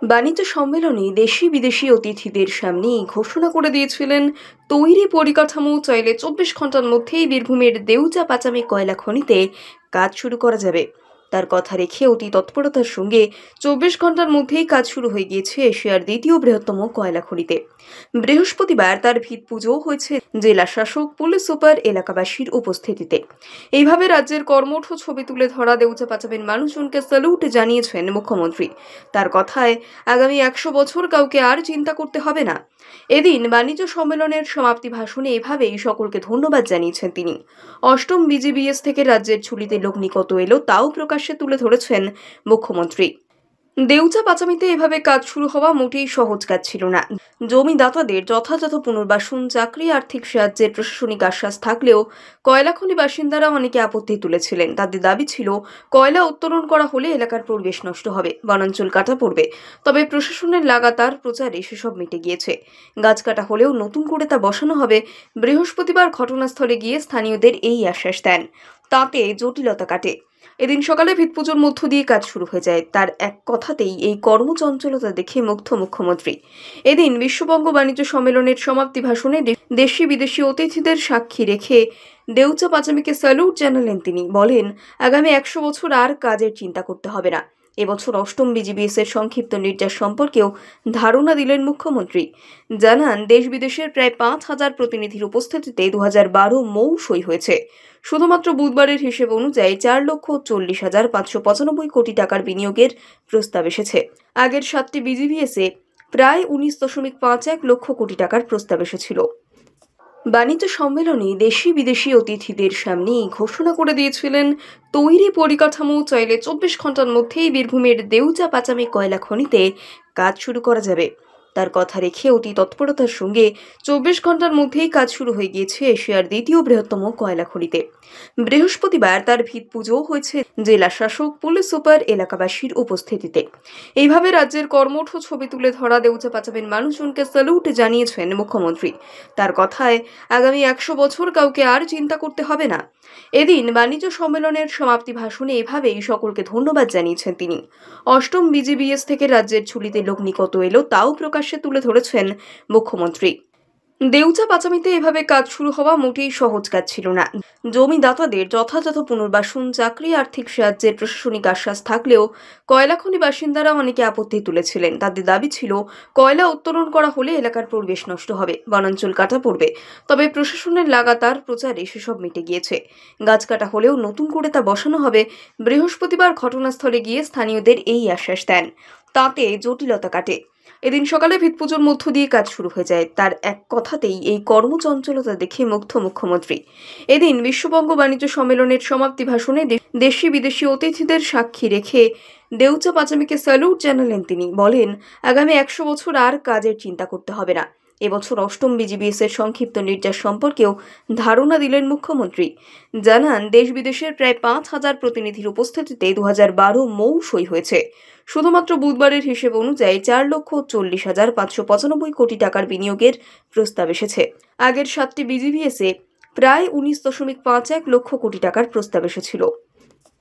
বাণিজ্য সম্মেলনে দেশি বিদেশি অতিথিদের সামনেই ঘোষণা করে দিয়েছিলেন তৈরি পরিকাঠামো চাইলে ২৪ ঘন্টার মধ্যেই বীরভূমের দেউচা পাচামি কয়লা খনিতে কাজ শুরু করা যাবে। তার কথা রেখে অতি তৎপরতার সঙ্গে ২৪ ঘন্টার মধ্যেই কাজ শুরু হয়ে গিয়েছে এশিয়ার দ্বিতীয় বৃহত্তম কয়লা খনিতে। বৃহস্পতিবার তার ভিত পুজোও হয়েছে জেলা শাসক, পুলিশ সুপার, এলাকাবাসীর উপস্থিতিতে। এইভাবে রাজ্যের কর্মঠ ছবি তুলে ধরা দেউচা পাচামির মানুষজনকে স্যালুট জানিয়েছেন মুখ্যমন্ত্রী। তার কথায় আগামী ১০০ বছর কাউকে আর চিন্তা করতে হবে না। এদিন বাণিজ্য সম্মেলনের সমাপ্তি ভাষণে এভাবেই সকলকে ধন্যবাদ জানিয়েছেন তিনি। অষ্টম বিজিবিএস থেকে রাজ্যের ঝুলিতে লগ্নি কত এলো তাও প্রকাশ্যে তুলে ধরেছেন মুখ্যমন্ত্রী। দেউচা পাচামিতে এভাবে কাজ শুরু হওয়া মোটেই সহজ কাজ ছিল না। জমিদাতাদের যথাযথ পুনর্বাসন, চাকরি, আর্থিক সাহায্যের প্রশাসনিক আশ্বাস থাকলেও কয়লাখনি বাসিন্দারা অনেকে আপত্তি তুলেছিলেন। তাদের দাবি ছিল কয়লা উত্তোলন করা হলে এলাকার পরিবেশ নষ্ট হবে, বনাঞ্চল কাটা পড়বে। তবে প্রশাসনের লাগাতার প্রচারে সেসব মিটে গিয়েছে। গাছ কাটা হলেও নতুন করে তা বসানো হবে। বৃহস্পতিবার ঘটনাস্থলে গিয়ে স্থানীয়দের এই আশ্বাস দেন, তাতে জটিলতা কাটে। এদিন সকালে ভিতপুজোর মধ্য দিয়ে কাজ শুরু হয়ে যায়। তার এক কথাতেই এই কর্মচঞ্চলতা দেখে মুগ্ধ মুখ্যমন্ত্রী। এদিন বিশ্ববঙ্গ বাণিজ্য সম্মেলনের সমাপ্তি ভাষণে দেশি বিদেশি অতিথিদের সাক্ষী রেখে দেউচা পাচামিকে স্যালুট জানালেন তিনি। বলেন, আগামী ১০০ বছর আর কাজের চিন্তা করতে হবে না। এবছর অষ্টম বিজিবিএস এর সংক্ষিপ্ত নির্যাস সম্পর্কেও ধারণা দিলেন মুখ্যমন্ত্রী। জানান, দেশ বিদেশের প্রায় ৫,০০০ প্রতিনিধির উপস্থিতিতে ২০১২ মৌ সই হয়েছে। শুধুমাত্র বুধবারের হিসেব অনুযায়ী ৪,৪০,৫৯৫ কোটি টাকার বিনিয়োগের প্রস্তাব এসেছে। আগের ৭টি বিজিবিএসে প্রায় ১৯.৫১ লক্ষ কোটি টাকার প্রস্তাব এসেছিল। বাণিজ্য সম্মেলনে দেশি বিদেশি অতিথিদের সামনেই ঘোষণা করে দিয়েছিলেন তৈরি পরিকাঠামো চাইলে ২৪ ঘন্টার মধ্যেই বীরভূমের দেউচা পাচামি কয়লা খনিতে কাজ শুরু করা যাবে। তার কথা রেখে অতি তৎপরতার সঙ্গে ২৪ ঘন্টার মধ্যেই কাজ শুরু হয়ে গিয়েছে এশিয়ার দ্বিতীয় বৃহত্তম কয়লা খনিতে। বৃহস্পতিবার তার ভিত পুজোও হয়েছে জেলা শাসক, পুলিশ সুপার, এলাকাবাসীর উপস্থিতিতে। এইভাবে রাজ্যের কর্মঠ ছবি তুলে ধরা দেউচা পাচামির মানুষজনকে স্যালুট জানিয়েছেন মুখ্যমন্ত্রী। তার কথায় আগামী ১০০ বছর কাউকে আর চিন্তা করতে হবে না। এদিন বাণিজ্য সম্মেলনের সমাপ্তি ভাষণে এভাবেই সকলকে ধন্যবাদ জানিয়েছেন তিনি। অষ্টম বিজিবিএস থেকে রাজ্যের ঝুলিতে লগ্নি কত এলো তাও প্রকাশ্যে তুলে ধরেছেন মুখ্যমন্ত্রী। দেউচা পাচামিতে এভাবে কাজ শুরু হওয়া মোটেই সহজ কাজ ছিল না। জমিদাতাদের যথাযথ পুনর্বাসন, চাকরি, আর্থিক সাহায্যের প্রশাসনিক আশ্বাস থাকলেও কয়লাখনি বাসিন্দারা অনেকে আপত্তি তুলেছিলেন। তাদের দাবি ছিল কয়লা উত্তোলন করা হলে এলাকার পরিবেশ নষ্ট হবে, বনাঞ্চল কাটা পড়বে। তবে প্রশাসনের লাগাতার প্রচারে সেসব মিটে গিয়েছে। গাছ কাটা হলেও নতুন করে তা বসানো হবে। বৃহস্পতিবার ঘটনাস্থলে গিয়ে স্থানীয়দের এই আশ্বাস দেন, তাতে জটিলতা কাটে। এদিন সকালে ভিতপুজোর মধ্য দিয়ে কাজ শুরু হয়ে যায়। তার এক কথাতেই এই কর্মচঞ্চলতা দেখে মুগ্ধ মুখ্যমন্ত্রী। এদিন বিশ্ববঙ্গ বাণিজ্য সম্মেলনের সমাপ্তি ভাষণে দেশি বিদেশি অতিথিদের সাক্ষী রেখে দেউচা পাচামিকে স্যালুট জানালেন তিনি। বলেন, আগামী ১০০ বছর আর কাজের চিন্তা করতে হবে না। এবছর অষ্টম বিজিবিএস এর সংক্ষিপ্ত নির্যাস সম্পর্কেও ধারণা দিলেন মুখ্যমন্ত্রী। জানান, দেশ বিদেশের প্রায় ৫,০০০ প্রতিনিধির উপস্থিতিতে ২০১২ মৌ সই হয়েছে। শুধুমাত্র বুধবারের হিসেব অনুযায়ী ৪,৪০,৫৯৫ কোটি টাকার বিনিয়োগের প্রস্তাব এসেছে। আগের ৭টি বিজিবিএসে প্রায় ১৯.৫১ লক্ষ কোটি টাকার প্রস্তাব এসেছিল।